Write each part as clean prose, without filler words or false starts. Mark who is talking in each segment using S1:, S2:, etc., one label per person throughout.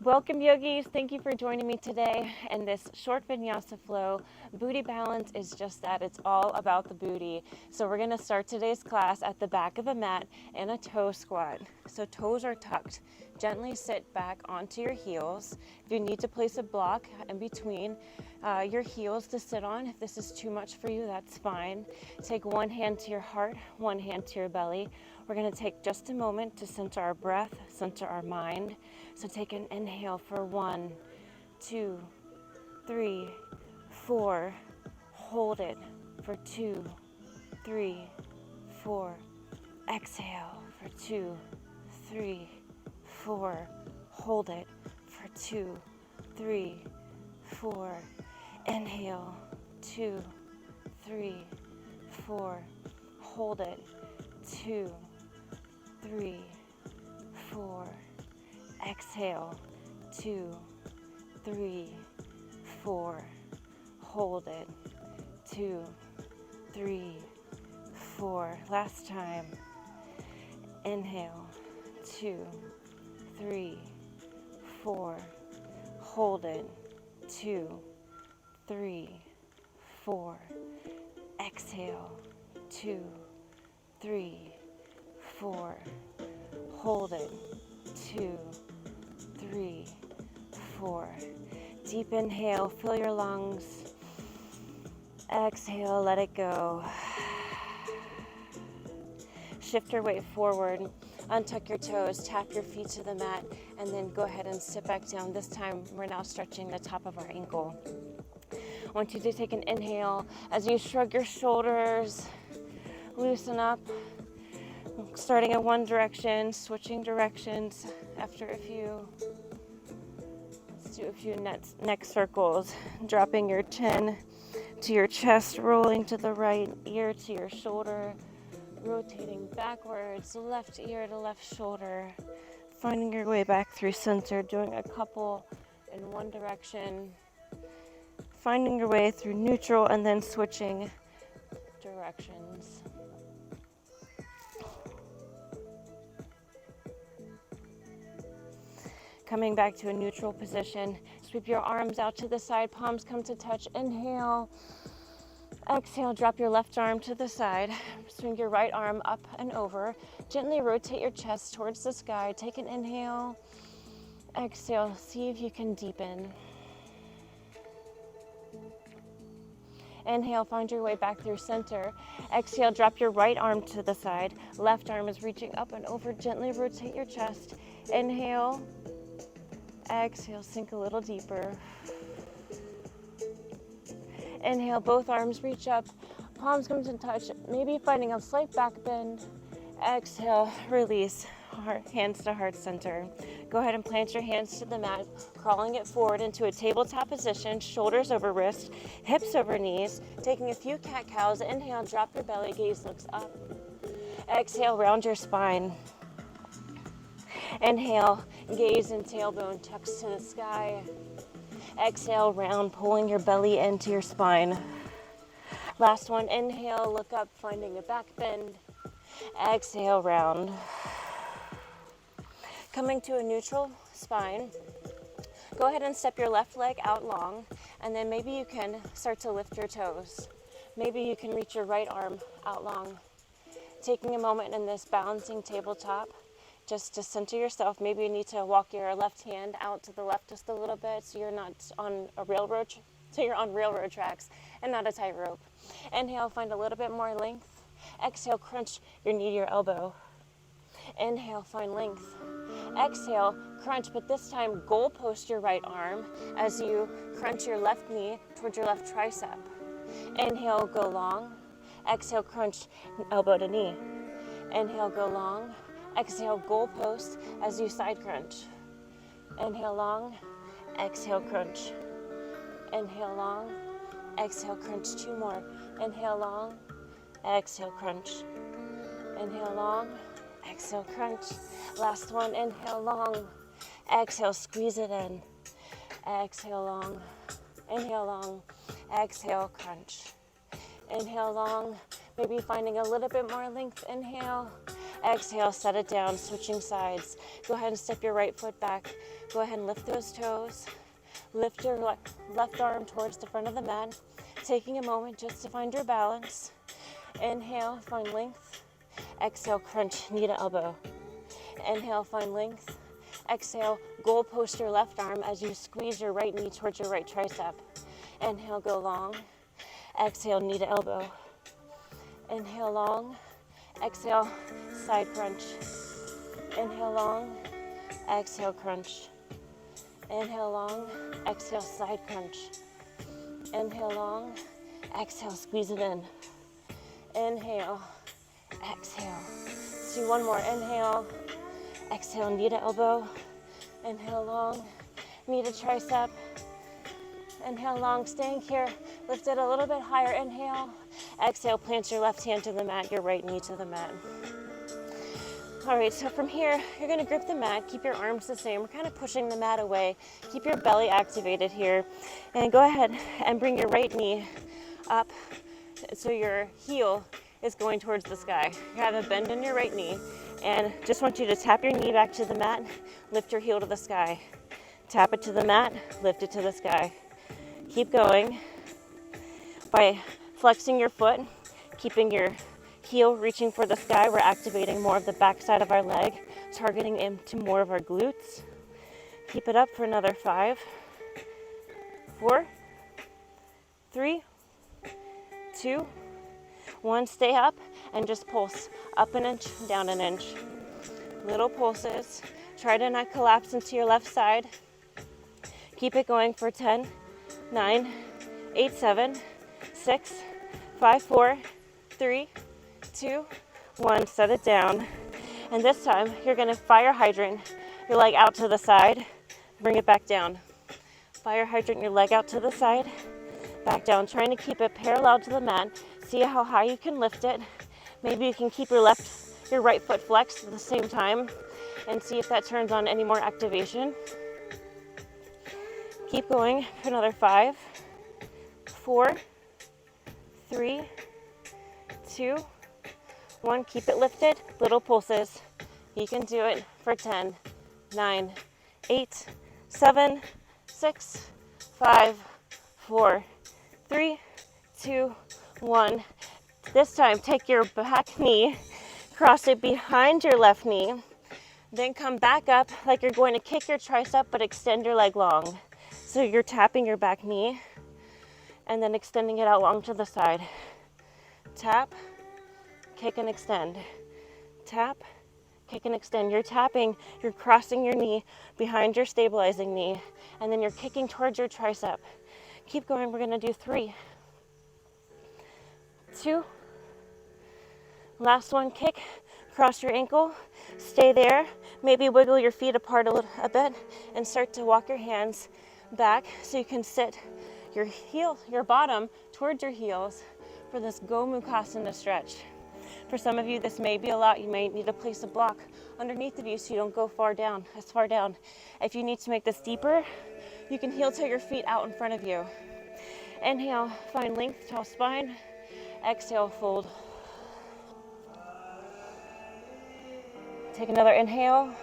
S1: Welcome yogis, thank you for joining me today in this short vinyasa flow. Booty balance is just that, it's all about the booty. So we're gonna start today's class at the back of a mat in a toe squat. So toes are tucked. Gently sit back onto your heels. If you need to place a block in between your heels to sit on, if this is too much for you, that's fine. Take one hand to your heart, one hand to your belly. We're gonna take just a moment to center our breath, center our mind. So take an inhale for 1, 2, 3, 4. Hold it for 2, 3, 4. Exhale for 2, 3, 4. Hold it for 2, 3, 4. Inhale, 2, 3, 4. Hold it, 2, 3, 4. Exhale, 2, 3, 4. Hold it, 2, 3, 4. Last time. Inhale, 2, 3, 4. Hold it, 2, 3, 4. Exhale, 2, 3, 4. Hold it, 2, 3, 4. Deep inhale, fill your lungs. Exhale, let it go. Shift your weight forward, untuck your toes, tap your feet to the mat, and then go ahead and sit back down. This time, we're now stretching the top of our ankle. I want you to take an inhale as you shrug your shoulders, loosen up, starting in one direction, switching directions after a few. Let's do a few neck circles, dropping your chin to your chest, rolling to the right ear to your shoulder, rotating backwards, left ear to left shoulder, finding your way back through center, doing a couple in one direction, finding your way through neutral, and then switching directions. Coming back to a neutral position, sweep your arms out to the side, palms come to touch. Inhale, exhale, drop your left arm to the side, swing your right arm up and over. Gently rotate your chest towards the sky. Take an inhale, exhale, see if you can deepen. Inhale, find your way back through center. Exhale, drop your right arm to the side. Left arm is reaching up and over. Gently rotate your chest. Inhale, exhale, sink a little deeper. Inhale, both arms reach up, palms come to touch, maybe finding a slight back bend. Exhale, release, hands to heart center. Go ahead and plant your hands to the mat, crawling it forward into a tabletop position, shoulders over wrists, hips over knees. Taking a few cat-cows. Inhale, drop your belly, gaze looks up. Exhale, round your spine. Inhale, gaze and tailbone tucks to the sky. Exhale, round, pulling your belly into your spine. Last one, inhale, look up, finding a back bend. Exhale, round. Coming to a neutral spine, go ahead and step your left leg out long, and then maybe you can start to lift your toes. Maybe you can reach your right arm out long. Taking a moment in this balancing tabletop, just to center yourself. Maybe you need to walk your left hand out to the left just a little bit so you're not on a railroad, so you're on railroad tracks and not a tightrope. Inhale, find a little bit more length. Exhale, crunch your knee to your elbow. Inhale, find length. Exhale, crunch, but this time goal post your right arm as you crunch your left knee towards your left tricep. Inhale, go long. Exhale, crunch elbow to knee. Inhale, go long. Exhale, goal post as you side crunch. Inhale long, exhale crunch. Inhale long, exhale crunch. 2 more. Inhale long, exhale crunch. Inhale long, exhale crunch. Last one, inhale long, exhale, squeeze it in. Exhale long, inhale long, exhale crunch. Inhale long, maybe finding a little bit more length. Inhale, exhale, set it down, switching sides. Go ahead and step your right foot back. Go ahead and lift those toes. Lift your left arm towards the front of the mat, taking a moment just to find your balance. Inhale, find length. Exhale, crunch knee to elbow. Inhale, find length. Exhale, goal post your left arm as you squeeze your right knee towards your right tricep. Inhale, go long. Exhale, knee to elbow. Inhale, long. Exhale, side crunch. Inhale, long. Exhale, crunch. Inhale, long. Exhale, side crunch. Inhale, long. Exhale, squeeze it in. Inhale. Exhale. Let's do one more. Inhale. Exhale, knee to elbow. Inhale, long. Knee to tricep. Inhale, long. Staying here. Lift it a little bit higher. Inhale. Exhale, plant your left hand to the mat, your right knee to the mat. All right, so from here, you're gonna grip the mat, keep your arms the same. We're kind of pushing the mat away. Keep your belly activated here. And go ahead and bring your right knee up so your heel is going towards the sky. You have a bend in your right knee. And just want you to tap your knee back to the mat, lift your heel to the sky. Tap it to the mat, lift it to the sky. Keep going by flexing your foot, keeping your heel reaching for the sky. We're activating more of the back side of our leg, targeting into more of our glutes. Keep it up for another 5, 4, 3, 2, 1. Stay up and just pulse up an inch, down an inch. Little pulses. Try to not collapse into your left side. Keep it going for 10, 9, 8, 7, 6, 5, 4, 3, 2, 1. Set it down. And this time you're going to fire hydrant your leg out to the side. Bring it back down. Fire hydrant your leg out to the side. Back down. Trying to keep it parallel to the mat. See how high you can lift it. Maybe you can keep your right foot flexed at the same time and see if that turns on any more activation. Keep going for another 5, 4, 3, 2, 1. Keep it lifted. Little pulses. You can do it for 10, 9, 8, 7, 6, 5, 4, 3, 2, 1. This time, take your back knee, cross it behind your left knee, then come back up like you're going to kick your tricep, but extend your leg long. So you're tapping your back knee and then extending it out long to the side. Tap, kick and extend. Tap, kick and extend. You're tapping, you're crossing your knee behind your stabilizing knee, and then you're kicking towards your tricep. Keep going. We're going to do 3, 2, last one. Kick, cross your ankle, stay there. Maybe wiggle your feet apart a bit and start to walk your hands back so you can sit your bottom towards your heels for this Gomukhasana stretch. For some of you, this may be a lot. You may need to place a block underneath of you so you don't go as far down. If you need to make this deeper, you can heel toe your feet out in front of you. Inhale, find length, tall spine. Exhale, fold. Take another inhale.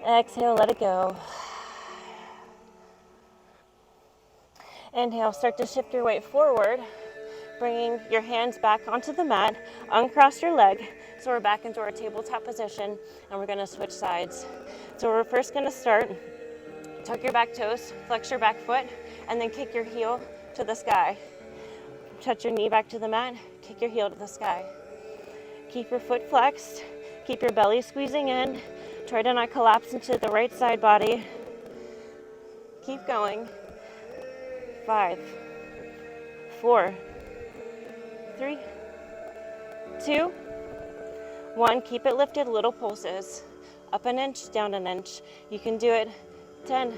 S1: Exhale, let it go. Inhale, start to shift your weight forward, bringing your hands back onto the mat. Uncross your leg. So we're back into our tabletop position, and we're going to switch sides. So we're first going to start, tuck your back toes, flex your back foot, and then kick your heel to the sky. Touch your knee back to the mat, kick your heel to the sky. Keep your foot flexed, keep your belly squeezing in. Try to not collapse into the right side body. Keep going. 5, 4, 3, 2, 1. Keep it lifted, little pulses. Up an inch, down an inch. You can do it. 10,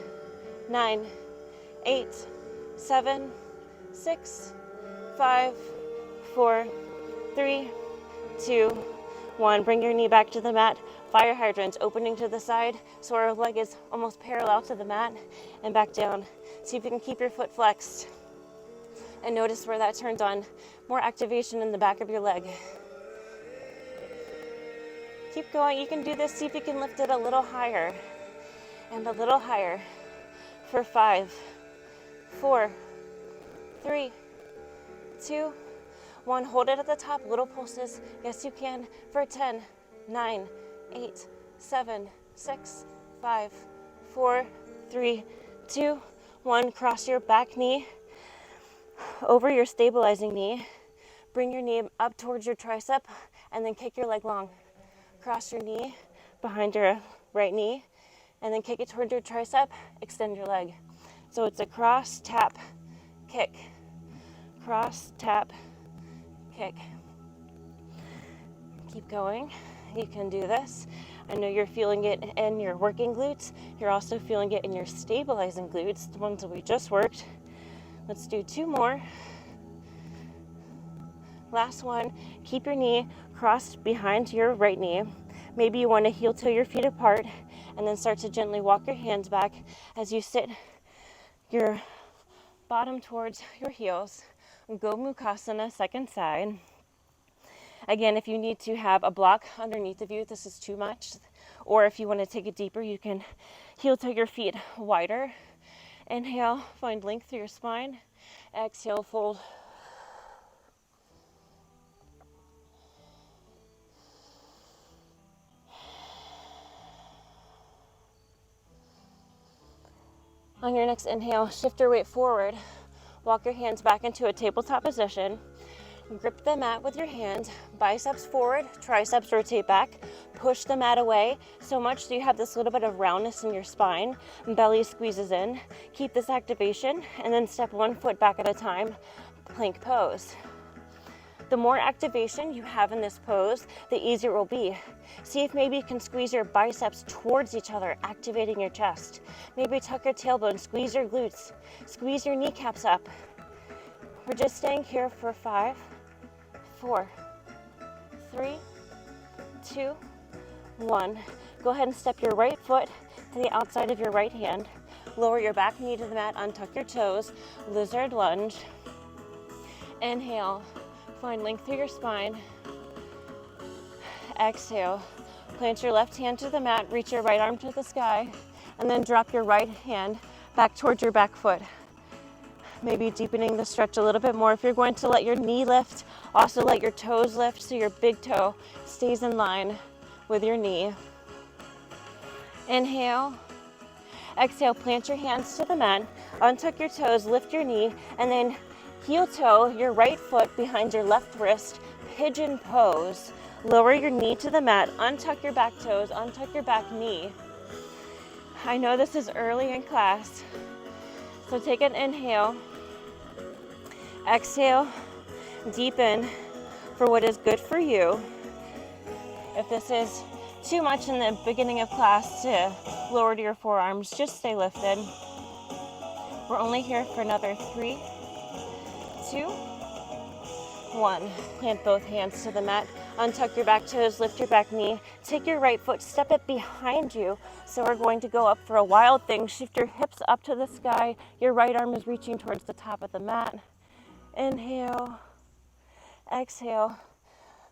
S1: 9, 8, 7, 6, 5, 4, 3, 2, 1. Bring your knee back to the mat. Fire hydrants opening to the side so our leg is almost parallel to the mat, and back down. See if you can keep your foot flexed and notice where that turns on more activation in the back of your leg. Keep going. You can do this. See if you can lift it a little higher and a little higher for 5, 4, 3, 2, 1. Hold it at the top. Little pulses. Yes, you can. For 10, 9, 8, 7, 6, 5, 4, 3, 2, 1. Cross your back knee over your stabilizing knee. Bring your knee up towards your tricep and then kick your leg long. Cross your knee behind your right knee and then kick it towards your tricep. Extend your leg. So it's a cross, tap, kick. Cross, tap, kick. Keep going. You can do this. I know you're feeling it in your working glutes. You're also feeling it in your stabilizing glutes, the ones that we just worked. Let's do 2 more. Last one. Keep your knee crossed behind your right knee. Maybe you want to heel toe your feet apart and then start to gently walk your hands back as you sit your bottom towards your heels. Go Mukhasana, second side. Again, if you need to have a block underneath of you, this is too much. Or if you want to take it deeper, you can heel toe your feet wider. Inhale, find length through your spine. Exhale, fold. On your next inhale, shift your weight forward. Walk your hands back into a tabletop position. Grip the mat with your hands, biceps forward, triceps rotate back. Push the mat away so much so you have this little bit of roundness in your spine. Belly squeezes in. Keep this activation and then step 1 foot back at a time. Plank pose. The more activation you have in this pose, the easier it will be. See if maybe you can squeeze your biceps towards each other, activating your chest. Maybe tuck your tailbone, squeeze your glutes, squeeze your kneecaps up. We're just staying here for 5, 4, 3, 2, 1. Go ahead and step your right foot to the outside of your right hand. Lower your back knee to the mat, untuck your toes, lizard lunge. Inhale, find length through your spine. Exhale, plant your left hand to the mat, reach your right arm to the sky, and then drop your right hand back towards your back foot. Maybe deepening the stretch a little bit more. If you're going to let your knee lift, also let your toes lift so your big toe stays in line with your knee. Inhale. Exhale, plant your hands to the mat, untuck your toes, lift your knee, and then heel toe your right foot behind your left wrist, pigeon pose. Lower your knee to the mat, untuck your back toes, untuck your back knee. I know this is early in class, so take an inhale. Exhale, deepen for what is good for you. If this is too much in the beginning of class to lower to your forearms, just stay lifted. We're only here for another 3, 2, 1. Plant both hands to the mat. Untuck your back toes, lift your back knee. Take your right foot, step it behind you. So we're going to go up for a wild thing. Shift your hips up to the sky. Your right arm is reaching towards the top of the mat. Inhale. Exhale.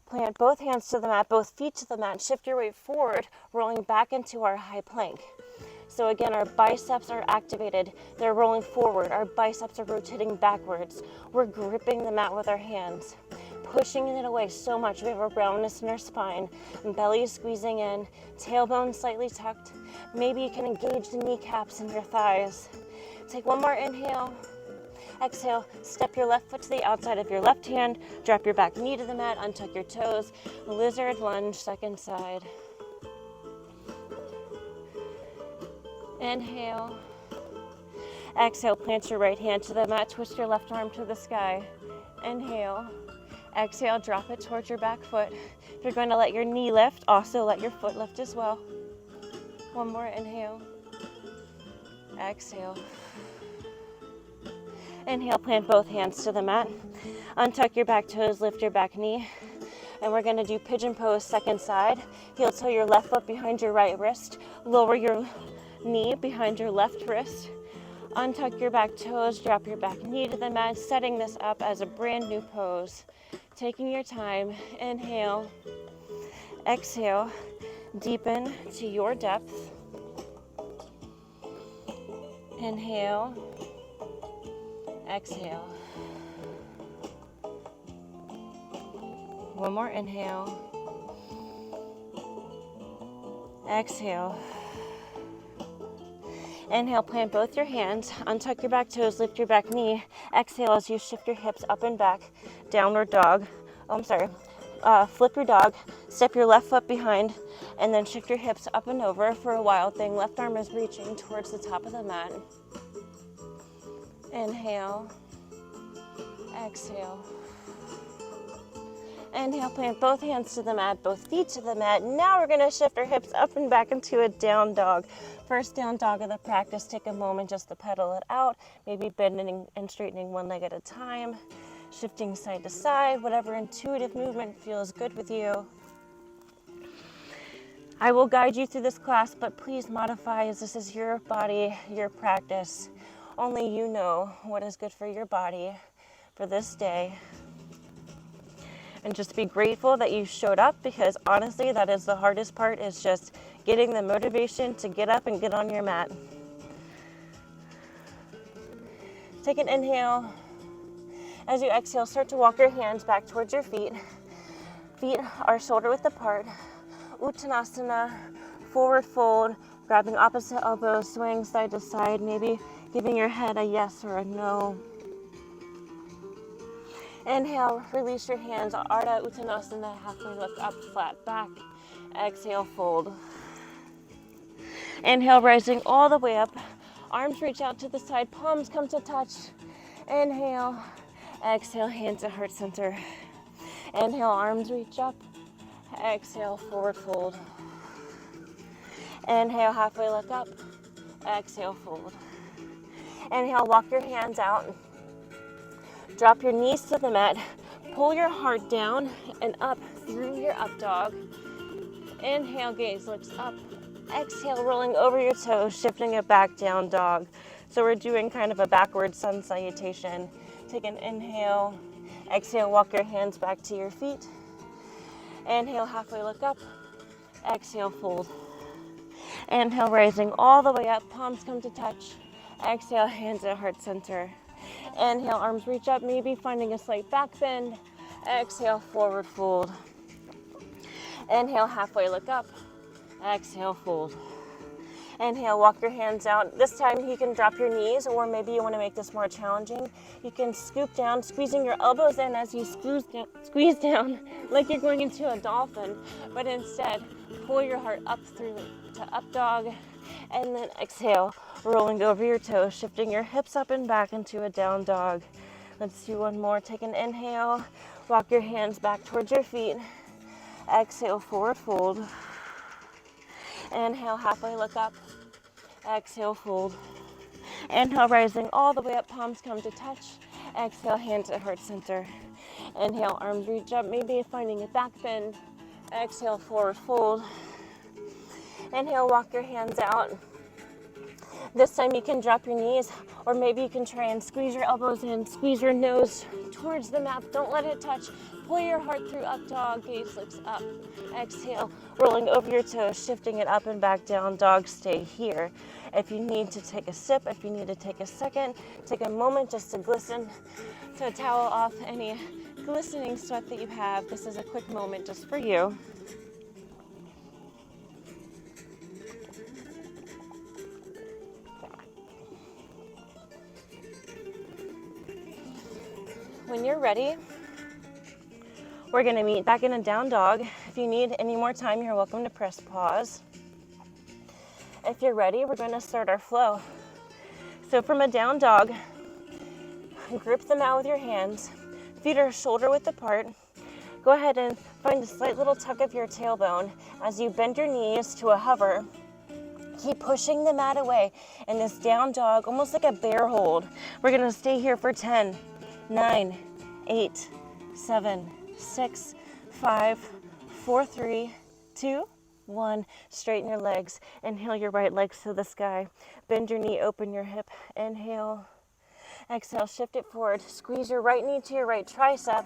S1: Plant both hands to the mat, both feet to the mat. Shift your weight forward, rolling back into our high plank. So again, our biceps are activated. They're rolling forward. Our biceps are rotating backwards. We're gripping the mat with our hands, pushing it away so much. We have a roundness in our spine, and belly is squeezing in, tailbone slightly tucked. Maybe you can engage the kneecaps and your thighs. Take one more inhale. Exhale, step your left foot to the outside of your left hand, drop your back knee to the mat, untuck your toes, lizard lunge, second side. Inhale. Exhale, plant your right hand to the mat, twist your left arm to the sky. Inhale. Exhale, drop it towards your back foot. If you're going to let your knee lift, also let your foot lift as well. One more inhale. Exhale. Inhale, plant both hands to the mat. Untuck your back toes, lift your back knee. And we're going to do pigeon pose, second side. Heel toe your left foot behind your right wrist. Lower your knee behind your left wrist. Untuck your back toes, drop your back knee to the mat, setting this up as a brand new pose. Taking your time. Inhale. Exhale, deepen to your depth. Inhale, exhale. One more inhale. Exhale. Inhale, plant both your hands, untuck your back toes, lift your back knee. Exhale as you shift your hips up and back, downward dog. Flip your dog, step your left foot behind, and then shift your hips up and over for a wild thing. Left arm is reaching towards the top of the mat. Inhale, exhale. Inhale, plant both hands to the mat, both feet to the mat. Now we're gonna shift our hips up and back into a down dog. First down dog of the practice. Take a moment just to pedal it out, maybe bending and straightening one leg at a time, shifting side to side, whatever intuitive movement feels good with you. I will guide you through this class, but please modify as this is your body, your practice. Only you know what is good for your body for this day. And just be grateful that you showed up, because honestly, that is the hardest part, is just getting the motivation to get up and get on your mat. Take an inhale. As you exhale, start to walk your hands back towards your feet. Feet are shoulder width apart. Uttanasana, forward fold, grabbing opposite elbows, swaying side to side, maybe giving your head a yes or a no. Inhale, release your hands, Ardha Uttanasana, halfway lift up, flat back. Exhale, fold. Inhale, rising all the way up. Arms reach out to the side, palms come to touch. Inhale, exhale, hands to heart center. Inhale, arms reach up. Exhale, forward fold. Inhale, halfway look up. Exhale, fold. Inhale, walk your hands out. Drop your knees to the mat. Pull your heart down and up through your up dog. Inhale, gaze looks up. Exhale, rolling over your toes, shifting it back, down dog. So we're doing kind of a backward sun salutation. Take an inhale. Exhale, walk your hands back to your feet. Inhale, halfway look up. Exhale, fold. Inhale, rising all the way up, palms come to touch. Exhale, hands at heart center. Inhale, arms reach up, maybe finding a slight back bend. Exhale, forward fold. Inhale, halfway look up. Exhale, fold. Inhale, walk your hands out. This time you can drop your knees, or maybe you want to make this more challenging. You can scoop down, squeezing your elbows in as you squeeze down like you're going into a dolphin, but instead pull your heart up through to up dog, and then exhale, rolling over your toes, shifting your hips up and back into a down dog. Let's do one more. Take an inhale, walk your hands back towards your feet. Exhale, forward fold. Inhale, halfway look up. Exhale, fold. Inhale, rising all the way up, palms come to touch. Exhale, hands at heart center. Inhale, arms reach up, maybe finding a back bend. Exhale, forward fold. Inhale, walk your hands out. This time you can drop your knees, or maybe you can try and squeeze your elbows in, squeeze your nose towards the mat. Don't let it touch. Pull your heart through up dog, gaze looks up. Exhale, rolling over your toes, shifting it up and back, down dog, stay here. If you need to take a sip, if you need to take a second, take a moment just to glisten, to towel off any glistening sweat that you have. This is a quick moment just for you. When you're ready, we're gonna meet back in a down dog. If you need any more time, you're welcome to press pause. If you're ready, we're gonna start our flow. So from a down dog, grip the mat with your hands. Feet are shoulder width apart. Go ahead and find a slight little tuck of your tailbone as you bend your knees to a hover. Keep pushing the mat away in this down dog, almost like a bear hold. We're gonna stay here for 10, 9, 8, 7, 6, 5, 4, 3, 2, 1. Straighten your legs. Inhale your right leg to the sky. Bend your knee, open your hip. Inhale. Exhale, shift it forward. Squeeze your right knee to your right tricep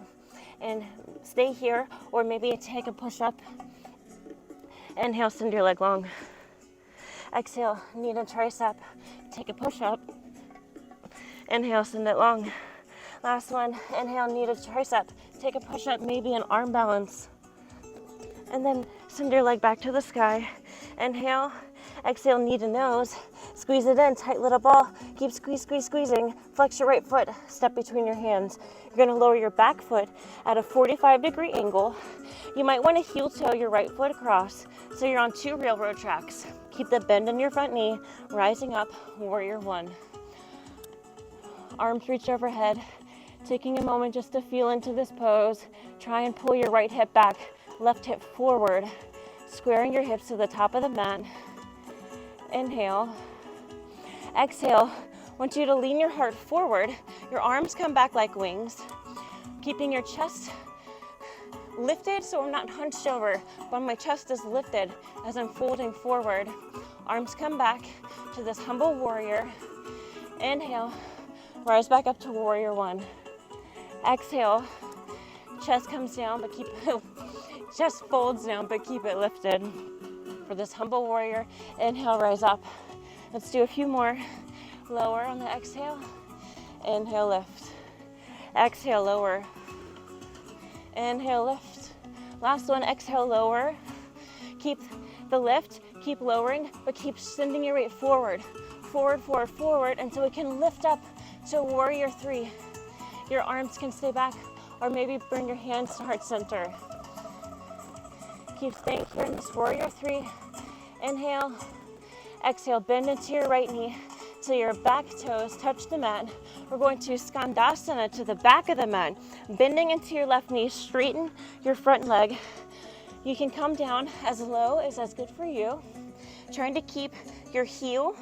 S1: and stay here, or maybe take a push up Inhale, send your leg long. Exhale, knee to tricep. Take a push-up. Inhale, send it long. Last one, inhale, knee to tricep. Take a push-up, maybe an arm balance. And then send your leg back to the sky. Inhale, exhale, knee to nose. Squeeze it in, tight little ball. Keep squeezing. Flex your right foot, step between your hands. You're gonna lower your back foot at a 45-degree angle. You might wanna heel toe your right foot across so you're on 2 railroad tracks. Keep the bend in your front knee, rising up, warrior 1. Arms reach overhead. Taking a moment just to feel into this pose. Try and pull your right hip back, left hip forward, squaring your hips to the top of the mat. Inhale. Exhale. I want you to lean your heart forward. Your arms come back like wings, keeping your chest lifted so I'm not hunched over, but my chest is lifted as I'm folding forward. Arms come back to this humble warrior. Inhale. Rise back up to warrior 1. Exhale, chest comes down, but chest folds down, but keep it lifted. For this humble warrior, inhale, rise up. Let's do a few more. Lower on the exhale. Inhale, lift. Exhale, lower. Inhale, lift. Last one, exhale, lower. Keep the lift, keep lowering, but keep sending your weight forward. Forward, until we can lift up to warrior 3. Your arms can stay back, or maybe bring your hands to heart center. Keep staying here in this warrior 3. Inhale, exhale, bend into your right knee till your back toes touch the mat. We're going to skandasana to the back of the mat. Bending into your left knee, straighten your front leg. You can come down as low as that's good for you. Trying to keep your heel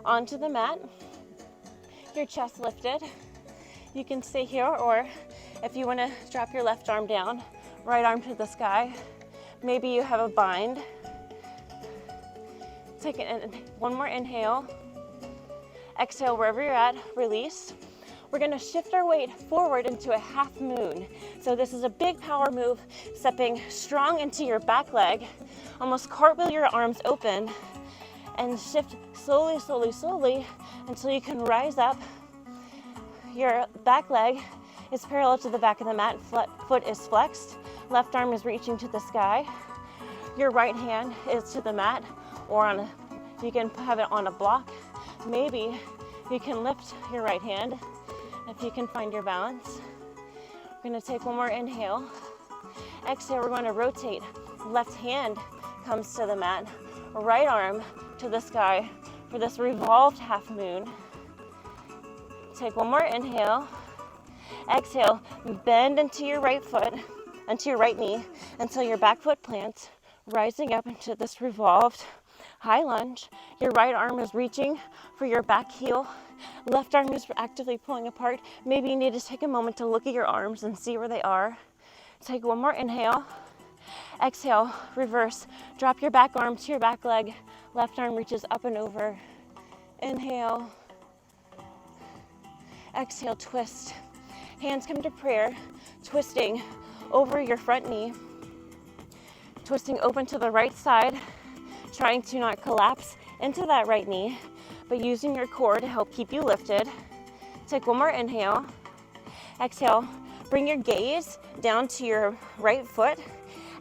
S1: onto the mat, your chest lifted. You can stay here, or if you want to drop your left arm down, right arm to the sky. Maybe you have a bind. Take one more inhale. Exhale wherever you're at, release. We're gonna shift our weight forward into a half moon. So this is a big power move, stepping strong into your back leg. Almost cartwheel your arms open and shift slowly until you can rise up. Your back leg is parallel to the back of the mat, foot is flexed, left arm is reaching to the sky. Your right hand is to the mat, or you can have it on a block. Maybe you can lift your right hand if you can find your balance. We're gonna take one more inhale. Exhale, we're gonna rotate. Left hand comes to the mat, right arm to the sky for this revolved half moon. Take one more inhale. Exhale, bend into your right foot, into your right knee until your back foot plants, rising up into this revolved high lunge. Your right arm is reaching for your back heel. Left arm is actively pulling apart. Maybe you need to take a moment to look at your arms and see where they are. Take one more inhale. Exhale, reverse. Drop your back arm to your back leg. Left arm reaches up and over. Inhale. Exhale, twist. Hands come to prayer, twisting over your front knee. Twisting open to the right side, trying to not collapse into that right knee, but using your core to help keep you lifted. Take one more inhale. Exhale, bring your gaze down to your right foot,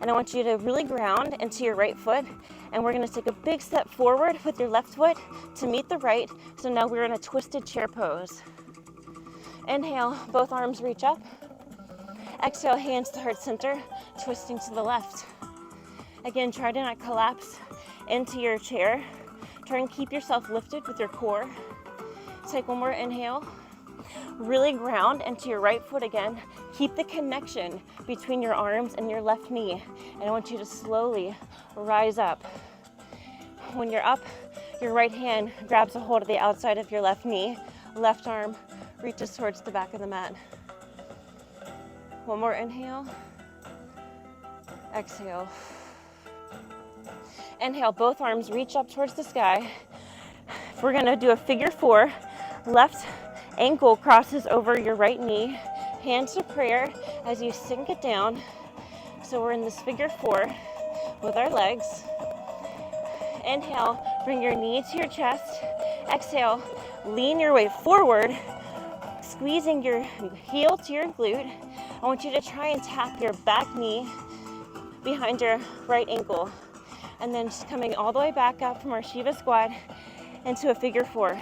S1: and I want you to really ground into your right foot, and we're gonna take a big step forward with your left foot to meet the right. So now we're in a twisted chair pose. Inhale, both arms reach up. Exhale, hands to heart center, twisting to the left. Again, try to not collapse into your chair. Try and keep yourself lifted with your core. Take one more inhale. Really ground into your right foot again. Keep the connection between your arms and your left knee. And I want you to slowly rise up. When you're up, your right hand grabs a hold of the outside of your left knee. Left arm reaches towards the back of the mat. One more inhale. Exhale. Inhale, both arms reach up towards the sky. We're gonna do a figure 4. Left ankle crosses over your right knee. Hands to prayer as you sink it down. So we're in this figure 4 with our legs. Inhale, bring your knee to your chest. Exhale, lean your weight forward, squeezing your heel to your glute. I want you to try and tap your back knee behind your right ankle. And then just coming all the way back up from our Shiva squat into a figure 4.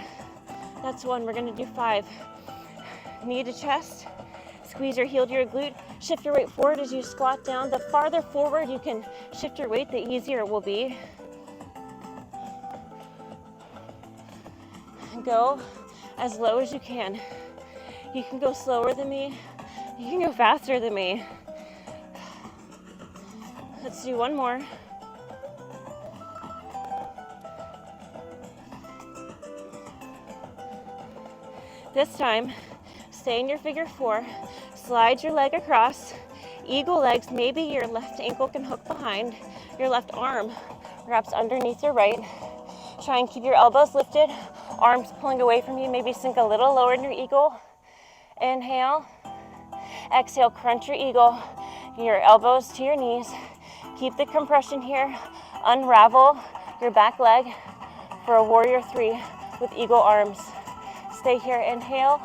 S1: That's 1. We're going to do 5. Knee to chest. Squeeze your heel to your glute. Shift your weight forward as you squat down. The farther forward you can shift your weight, the easier it will be. Go as low as you can. You can go slower than me. You can go faster than me. Let's do 1 more. This time, stay in your figure 4. Slide your leg across. Eagle legs, maybe your left ankle can hook behind. Your left arm wraps underneath your right. Try and keep your elbows lifted. Arms pulling away from you. Maybe sink a little lower in your eagle. Inhale. Exhale, crunch your eagle. Your elbows to your knees. Keep the compression here. Unravel your back leg for a warrior 3 with eagle arms. Stay here. Inhale.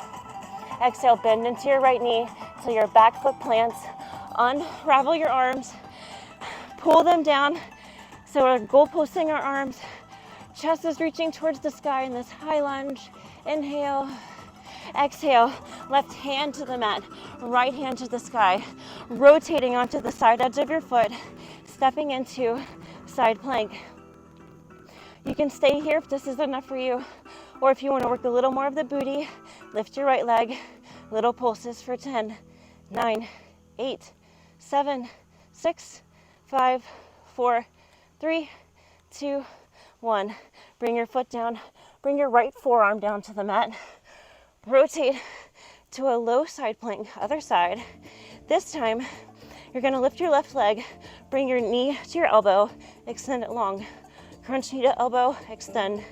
S1: Exhale, bend into your right knee till your back foot plants. Unravel your arms. Pull them down. So we're goalposting our arms. Chest is reaching towards the sky in this high lunge. Inhale. Exhale. Left hand to the mat. Right hand to the sky. Rotating onto the side edge of your foot. Stepping into side plank. You can stay here if this is enough for you. Or if you want to work a little more of the booty, lift your right leg. Little pulses for 10, 9, 8, 7, 6, 5, 4, 3, 2, 1. Bring your foot down. Bring your right forearm down to the mat. Rotate to a low side plank, other side. This time, you're going to lift your left leg. Bring your knee to your elbow. Extend it long. Crunch knee to elbow. Extend.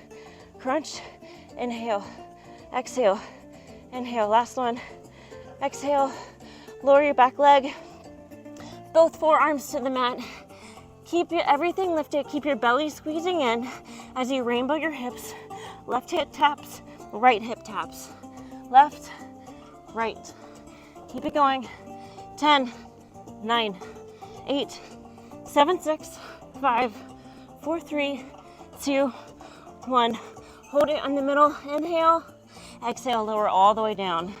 S1: Crunch. Inhale. Exhale. Inhale. Last one. Exhale. Lower your back leg. Both forearms to the mat. Keep everything lifted. Keep your belly squeezing in as you rainbow your hips. Left hip taps. Right hip taps. Left. Right. Keep it going. 10, 9, 8, 7, 6, 5, 4, 3, 2, 1. Hold it on the middle. Inhale. Exhale, lower all the way down.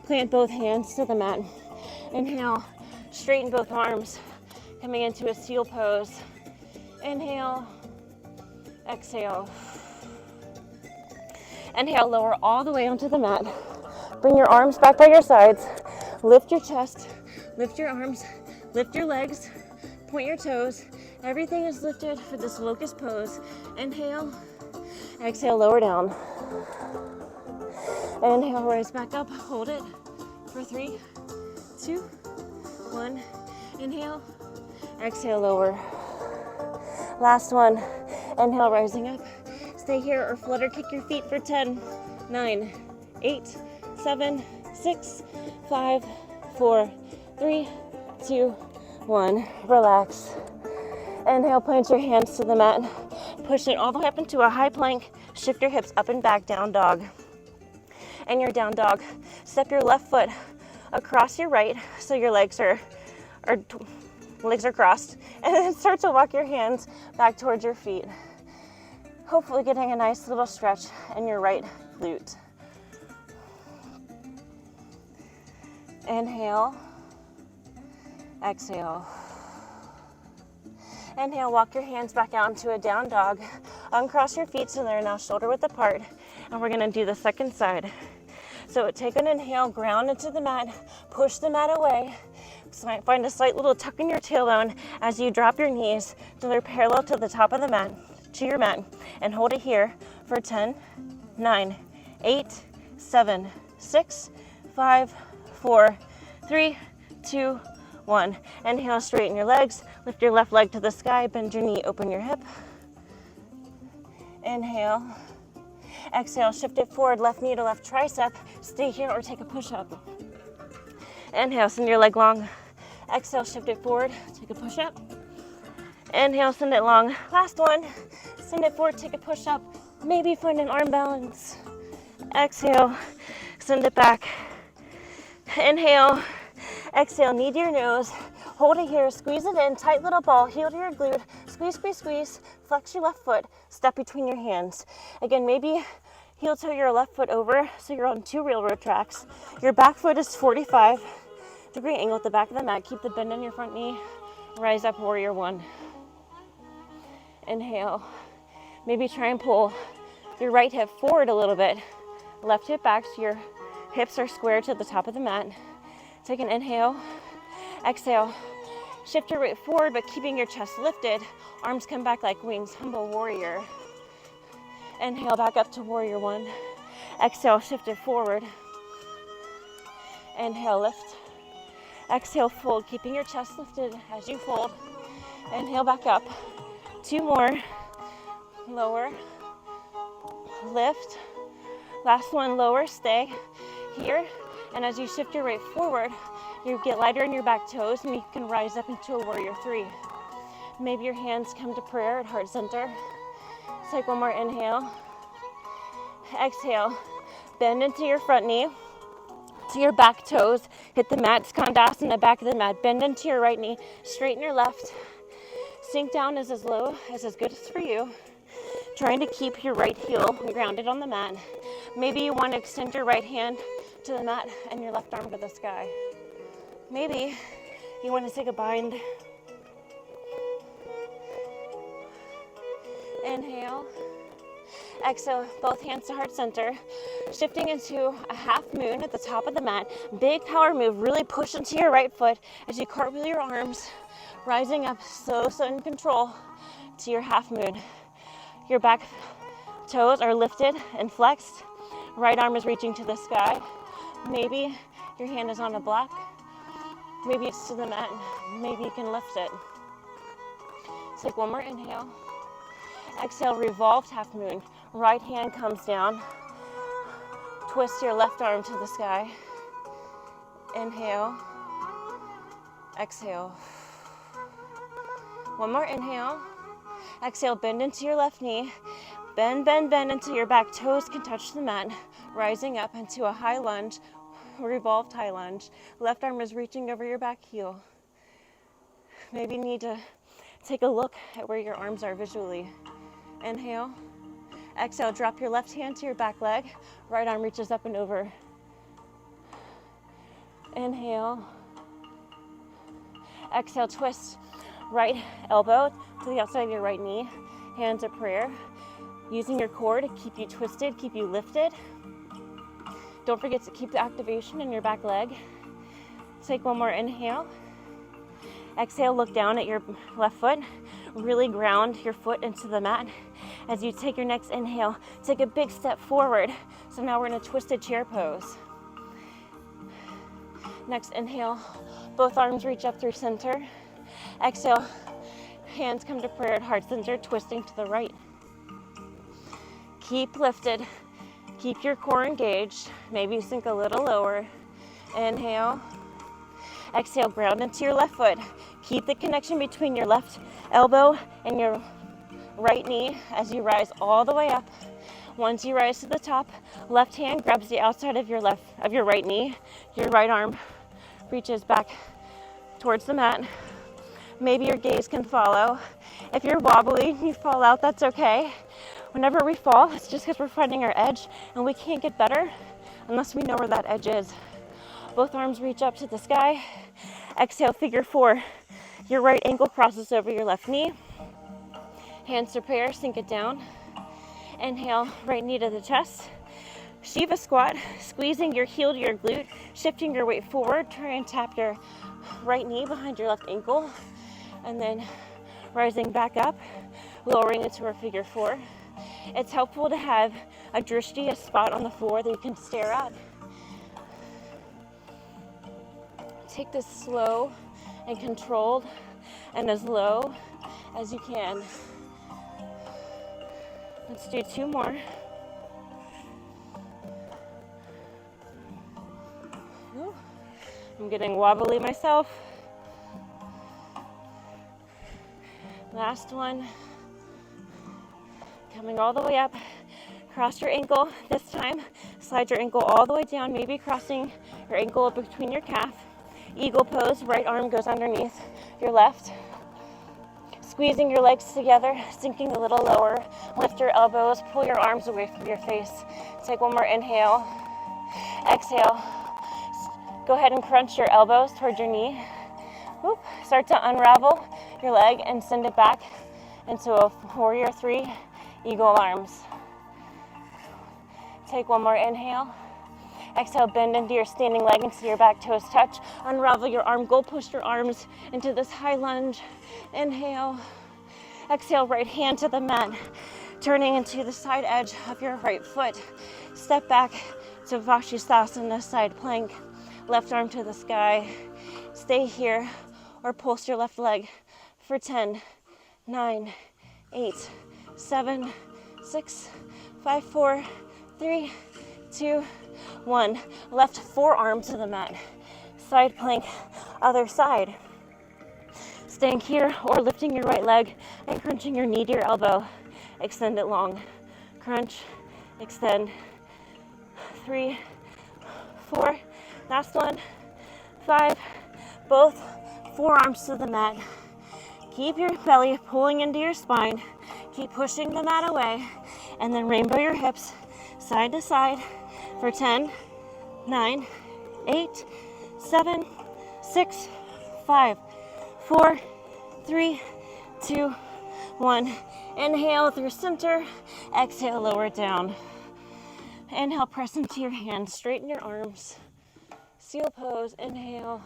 S1: Plant both hands to the mat. Inhale. Straighten both arms. Coming into a seal pose. Inhale. Exhale. Inhale, lower all the way onto the mat. Bring your arms back by your sides. Lift your chest. Lift your arms. Lift your legs. Point your toes. Everything is lifted for this locust pose. Inhale. Exhale, lower down. Inhale, rise back up. Hold it for 3, 2, 1. Inhale. Exhale, lower. Last one. Inhale, rising up. Stay here or flutter kick your feet for 10, 9, 8, 7, 6, 5, 4, 3, 2, 1. Relax. Inhale, plant your hands to the mat. Push it all the way up into a high plank. Shift your hips up and back, down dog. And your down dog. Step your left foot across your right so your legs are crossed. And then start to walk your hands back towards your feet. Hopefully getting a nice little stretch in your right glute. Inhale. Exhale. Inhale, walk your hands back out into a down dog. Uncross your feet so they're now shoulder width apart. And we're gonna do the second side. So take an inhale, ground into the mat, push the mat away. So you might find a slight little tuck in your tailbone as you drop your knees so they're parallel to the top of the mat, to your mat, and hold it here for 10, 9, 8, 7, 6, 5, 4, 3, 2, 1. Inhale, straighten your legs. Lift your left leg to the sky. Bend your knee, open your hip. Inhale. Exhale, shift it forward, left knee to left tricep. Stay here or take a push-up. Inhale, send your leg long. Exhale, shift it forward, take a push-up. Inhale, send it long. Last one. Send it forward, take a push up. Maybe find an arm balance. Exhale, send it back. Inhale, exhale, knee to your nose. Hold it here, squeeze it in, tight little ball, heel to your glute. Squeeze, squeeze, squeeze. Flex your left foot, step between your hands. Again, maybe heel toe your left foot over so you're on 2 railroad tracks. Your back foot is 45-degree angle at the back of the mat. Keep the bend in your front knee. Rise up, warrior 1. Inhale. Maybe try and pull your right hip forward a little bit. Left hip back so your hips are square to the top of the mat. Take an inhale. Exhale. Shift your weight forward, but keeping your chest lifted. Arms come back like wings. Humble warrior. Inhale, back up to warrior 1. Exhale, shift it forward. Inhale, lift. Exhale, fold, keeping your chest lifted as you fold. Inhale, back up. 2 more. Lower. Lift. Last one, lower, stay here. And as you shift your weight forward, you get lighter in your back toes and you can rise up into a warrior 3. Maybe your hands come to prayer at heart center. Take one more inhale. Exhale. Bend into your front knee to your back toes. Hit the mat. Skandasana, back of the mat. Bend into your right knee. Straighten your left. Sink down as low as good as for you. Trying to keep your right heel grounded on the mat. Maybe you want to extend your right hand to the mat and your left arm to the sky. Maybe you want to take a bind. Inhale. Exhale, both hands to heart center. Shifting into a half moon at the top of the mat. Big power move. Really push into your right foot as you cartwheel your arms. Rising up so in control to your half moon. Your back toes are lifted and flexed. Right arm is reaching to the sky. Maybe your hand is on a block. Maybe it's to the mat. Maybe you can lift it. Take one more inhale. Exhale, revolved half moon. Right hand comes down. Twist your left arm to the sky. Inhale. Exhale. One more inhale. Exhale, bend into your left knee. Bend until your back toes can touch the mat. Rising up into a high lunge, revolved high lunge. Left arm is reaching over your back heel. Maybe you need to take a look at where your arms are visually. Inhale. Exhale, drop your left hand to your back leg. Right arm reaches up and over. Inhale. Exhale, twist right elbow to the outside of your right knee. Hands at prayer. Using your core to keep you twisted, keep you lifted. Don't forget to keep the activation in your back leg. Take one more inhale. Exhale, look down at your left foot. Really ground your foot into the mat. As you take your next inhale, take a big step forward. So now we're in a twisted chair pose. Next inhale, both arms reach up through center. Exhale, hands come to prayer at heart center, twisting to the right. Keep lifted. Keep your core engaged. Maybe sink a little lower. Inhale. Exhale, ground into your left foot. Keep the connection between your left elbow and your right knee as you rise all the way up. Once you rise to the top, left hand grabs the outside of your right knee. Your right arm reaches back towards the mat. Maybe your gaze can follow. If you're wobbly, you fall out, that's okay. Whenever we fall, it's just because we're finding our edge, and we can't get better unless we know where that edge is. Both arms reach up to the sky. Exhale, figure 4. Your right ankle crosses over your left knee. Hands to prayer, sink it down. Inhale, right knee to the chest. Shiva squat, squeezing your heel to your glute, shifting your weight forward. Try and tap your right knee behind your left ankle. And then rising back up, lowering into our figure 4. It's helpful to have a drishti, a spot on the floor that you can stare at. Take this slow and controlled and as low as you can. Let's do 2 more. Ooh, I'm getting wobbly myself. Last one. Coming all the way up. Cross your ankle. This time, slide your ankle all the way down, maybe crossing your ankle between your calf. Eagle pose, right arm goes underneath your left. Squeezing your legs together, sinking a little lower. Lift your elbows, pull your arms away from your face. Take one more inhale. Exhale. Go ahead and crunch your elbows towards your knee. Whoop. Start to unravel your leg and send it back into a warrior three, eagle arms. Take one more inhale. Exhale, bend into your standing leg until your back toes touch. Unravel your arm, go push your arms into this high lunge. Inhale. Exhale, right hand to the mat, turning into the side edge of your right foot. Step back to Vinyasa, side plank. Left arm to the sky. Stay here or pulse your left leg for 10, 9, 8, 7, 6, 5, 4, 3, 2, 1. Left forearm to the mat. Side plank, other side. Staying here or lifting your right leg and crunching your knee to your elbow. Extend it long. Crunch, extend. 3, 4, last one. 5, both forearms to the mat. Keep your belly pulling into your spine. Keep pushing the mat away. And then rainbow your hips side to side for 10, 9, 8, 7, 6, 5, 4, 3, 2, 1. Inhale through center. Exhale, lower it down. Inhale, press into your hands. Straighten your arms. Seal pose. Inhale.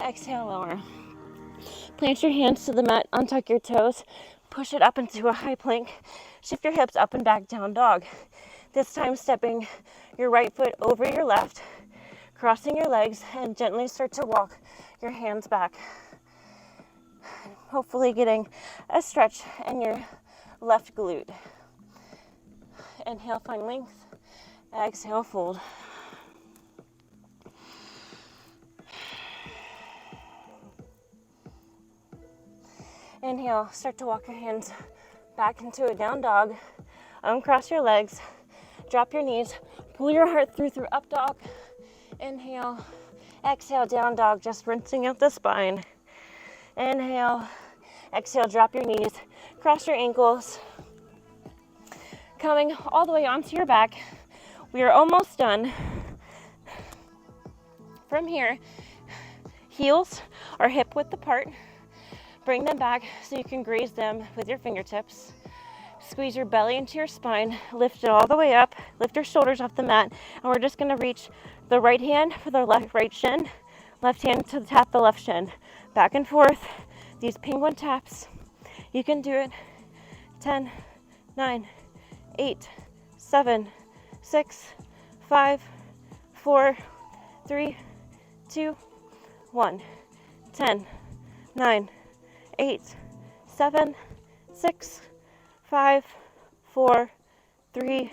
S1: Exhale, lower. Plant your hands to the mat. Untuck your toes. Push it up into a high plank. Shift your hips up and back, down dog. This time stepping your right foot over your left, crossing your legs, and gently start to walk your hands back. Hopefully getting a stretch in your left glute. Inhale, find length. Exhale, fold. Inhale, start to walk your hands back into a down dog. Uncross your legs. Drop your knees. Pull your heart through up dog. Inhale. Exhale, down dog, just rinsing out the spine. Inhale. Exhale, drop your knees. Cross your ankles. Coming all the way onto your back. We are almost done. From here, heels are hip width apart. Bring them back so you can graze them with your fingertips. Squeeze your belly into your spine. Lift it all the way up. Lift your shoulders off the mat. And we're just going to reach the right hand for the right shin. Left hand to tap the left shin. Back and forth. These penguin taps. You can do it. 10, 9, 8, 7, 6, 5, 4, 3, 2, 1. 10, 9, 8, 7, 6, 5, 4, 3,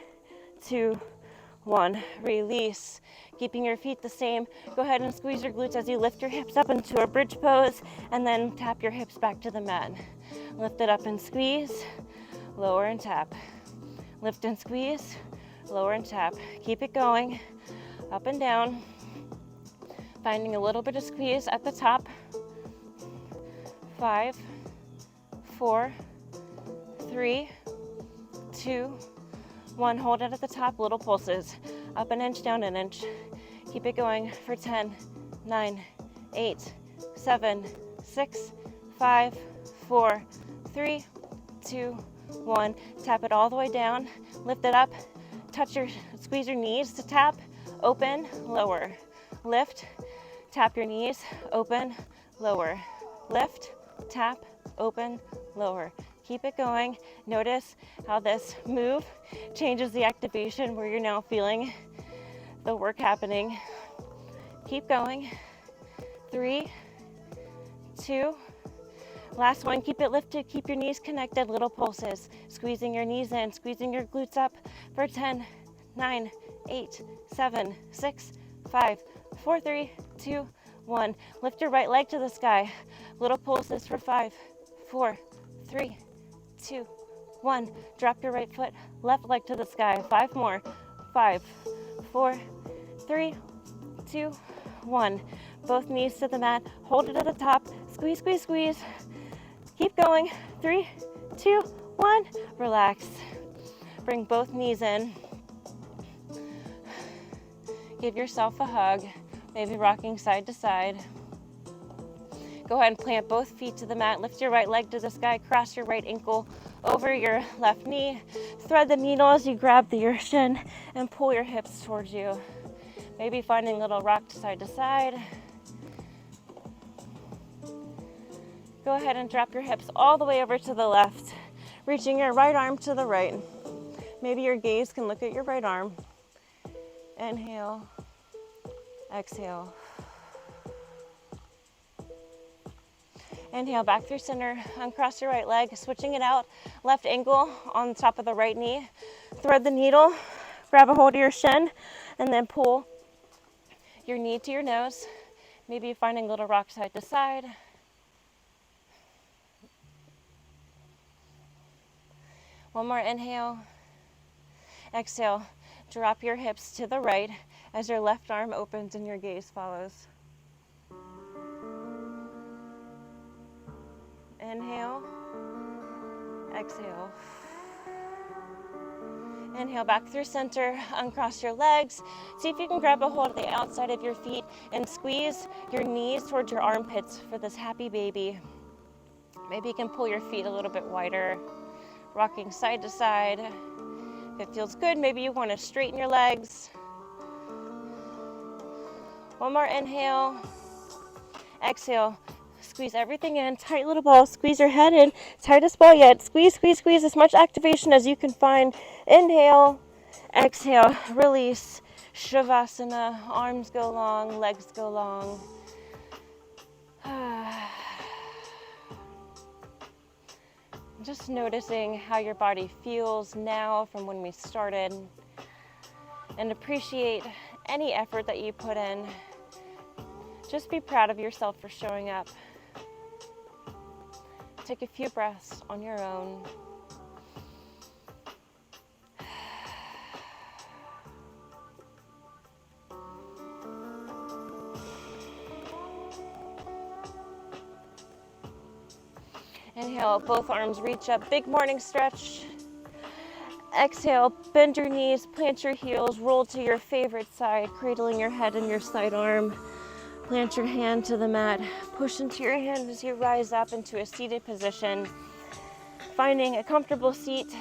S1: 2, 1. Release. Keeping your feet the same. Go ahead and squeeze your glutes as you lift your hips up into a bridge pose and then tap your hips back to the mat. Lift it up and squeeze. Lower and tap. Lift and squeeze. Lower and tap. Keep it going. Up and down. Finding a little bit of squeeze at the top. 5, 4, 3, 2, 1. Hold it at the top, little pulses. Up an inch, down an inch. Keep it going for 10, 9, 8, 7, 6, 5, 4, 3, 2, 1. Tap it all the way down. Lift it up. Squeeze your knees to tap. Open, lower. Lift, tap your knees. Open, lower. Lift, tap, open, lower. Keep it going. Notice how this move changes the activation where you're now feeling the work happening. Keep going. 3, 2, last one. Keep it lifted. Keep your knees connected. Little pulses. Squeezing your knees in. Squeezing your glutes up for 10, 9, 8, 7, 6, 5, 4, 3, 2, 1. Lift your right leg to the sky. Little pulses for 5, 4, 3, 2, 1. Drop your right foot, left leg to the sky. 5 more. 5, 4, 3, 2, 1. Both knees to the mat. Hold it at the top. Squeeze, squeeze, squeeze. Keep going. 3, 2, 1. Relax. Bring both knees in. Give yourself a hug, maybe rocking side to side. Go ahead and plant both feet to the mat. Lift your right leg to the sky. Cross your right ankle over your left knee. Thread the needle as you grab your shin and pull your hips towards you. Maybe finding a little rock side to side. Go ahead and drop your hips all the way over to the left, reaching your right arm to the right. Maybe your gaze can look at your right arm. Inhale, exhale. Inhale, back through center, uncross your right leg, switching it out, left ankle on the top of the right knee. Thread the needle, grab a hold of your shin, and then pull your knee to your nose. Maybe finding a little rock side to side. One more inhale. Exhale, drop your hips to the right as your left arm opens and your gaze follows. Inhale, exhale. Inhale, back through center, uncross your legs. See if you can grab a hold of the outside of your feet and squeeze your knees towards your armpits for this happy baby. Maybe you can pull your feet a little bit wider, rocking side to side. If it feels good, maybe you want to straighten your legs. One more inhale. Exhale. Squeeze everything in. Tight little ball. Squeeze your head in. Tightest ball yet. Squeeze, squeeze, squeeze. As much activation as you can find. Inhale. Exhale. Release. Shavasana. Arms go long. Legs go long. Just noticing how your body feels now from when we started, and appreciate any effort that you put in. Just be proud of yourself for showing up. Take a few breaths on your own. Inhale, both arms reach up, big morning stretch. Exhale, bend your knees, plant your heels, roll to your favorite side, cradling your head in your side arm. Plant your hand to the mat, push into your hand as you rise up into a seated position. Finding a comfortable seat,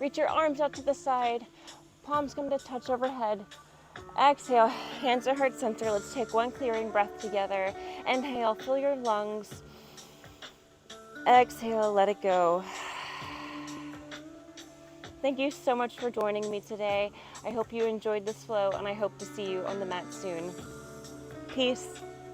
S1: reach your arms out to the side, palms come to touch overhead. Exhale, hands to heart center. Let's take one clearing breath together. Inhale, fill your lungs. Exhale, let it go. Thank you so much for joining me today. I hope you enjoyed this flow, and I hope to see you on the mat soon. Peace.